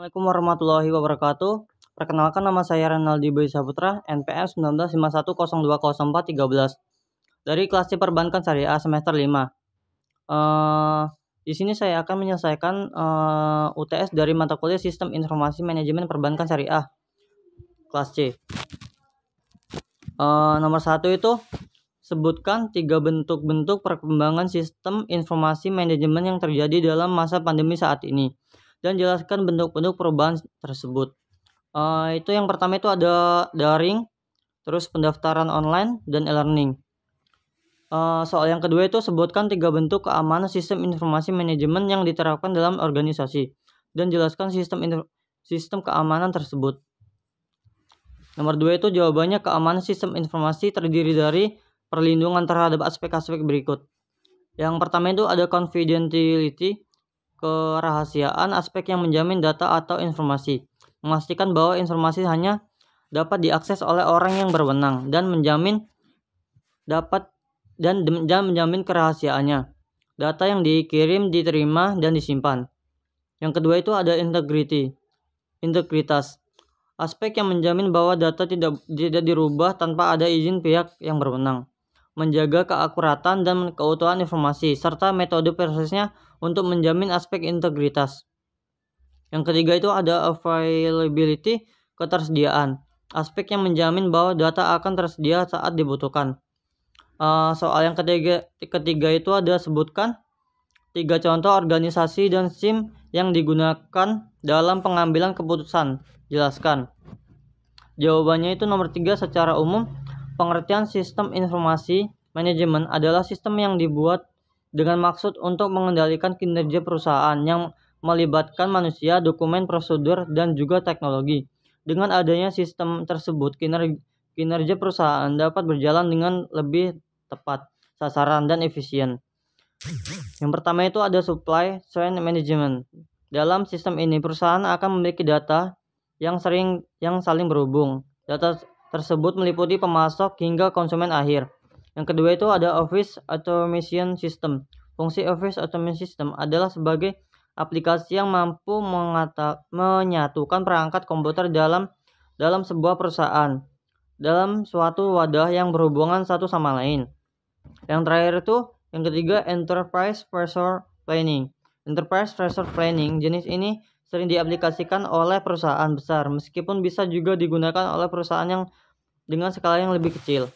Assalamualaikum warahmatullahi wabarakatuh. Perkenalkan, nama saya Renaldi Boy Saputra, NPM 1951020413 dari kelas C Perbankan Syariah semester 5. Di sini saya akan menyelesaikan UTS dari mata kuliah Sistem Informasi Manajemen Perbankan Syariah kelas C. Nomor 1 itu sebutkan 3 bentuk-bentuk perkembangan sistem informasi manajemen yang terjadi dalam masa pandemi saat ini, dan jelaskan bentuk-bentuk perubahan tersebut. Itu yang pertama itu ada daring, terus pendaftaran online, dan e-learning. Soal yang kedua itu sebutkan 3 bentuk keamanan sistem informasi manajemen yang diterapkan dalam organisasi, dan jelaskan sistem keamanan tersebut. Nomor 2 itu jawabannya, keamanan sistem informasi terdiri dari perlindungan terhadap aspek-aspek berikut. Yang pertama itu ada confidentiality, kerahasiaan, aspek yang menjamin data atau informasi, memastikan bahwa informasi hanya dapat diakses oleh orang yang berwenang dan menjamin kerahasiaannya. Data yang dikirim, diterima, dan disimpan. Yang kedua itu ada integritas, aspek yang menjamin bahwa data tidak dirubah tanpa ada izin pihak yang berwenang, menjaga keakuratan dan keutuhan informasi, serta metode prosesnya untuk menjamin aspek integritas. Yang ketiga itu ada availability, ketersediaan, aspek yang menjamin bahwa data akan tersedia saat dibutuhkan. Soal yang ketiga itu ada sebutkan 3 contoh organisasi dan SIM yang digunakan dalam pengambilan keputusan. Jelaskan. Jawabannya itu nomor 3, secara umum, pengertian sistem informasi manajemen adalah sistem yang dibuat dengan maksud untuk mengendalikan kinerja perusahaan yang melibatkan manusia, dokumen, prosedur, dan juga teknologi. Dengan adanya sistem tersebut, kinerja perusahaan dapat berjalan dengan lebih tepat sasaran dan efisien. Yang pertama itu ada supply chain management. Dalam sistem ini, perusahaan akan memiliki data yang saling berhubung. Data tersebut meliputi pemasok hingga konsumen akhir. Yang kedua itu ada Office Automation System. Fungsi Office Automation System adalah sebagai aplikasi yang mampu menyatukan perangkat komputer dalam sebuah perusahaan dalam suatu wadah yang berhubungan satu sama lain. Yang terakhir itu yang ketiga, Enterprise Resource Planning. Enterprise Resource Planning jenis ini sering diaplikasikan oleh perusahaan besar, meskipun bisa juga digunakan oleh perusahaan yang dengan skala yang lebih kecil.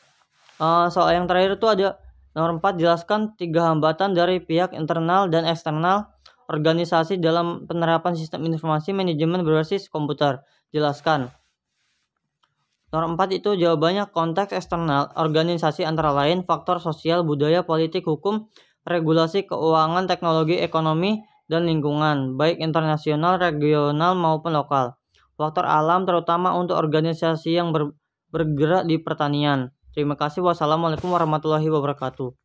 Soal yang terakhir itu ada nomor 4, jelaskan 3 hambatan dari pihak internal dan eksternal organisasi dalam penerapan sistem informasi manajemen berbasis komputer. Jelaskan. Nomor 4 itu jawabannya konteks eksternal organisasi antara lain faktor sosial, budaya, politik, hukum, regulasi, keuangan, teknologi, ekonomi, dan lingkungan, baik internasional, regional, maupun lokal. Faktor alam terutama untuk organisasi yang bergerak di pertanian. Terima kasih. Wassalamualaikum warahmatullahi wabarakatuh.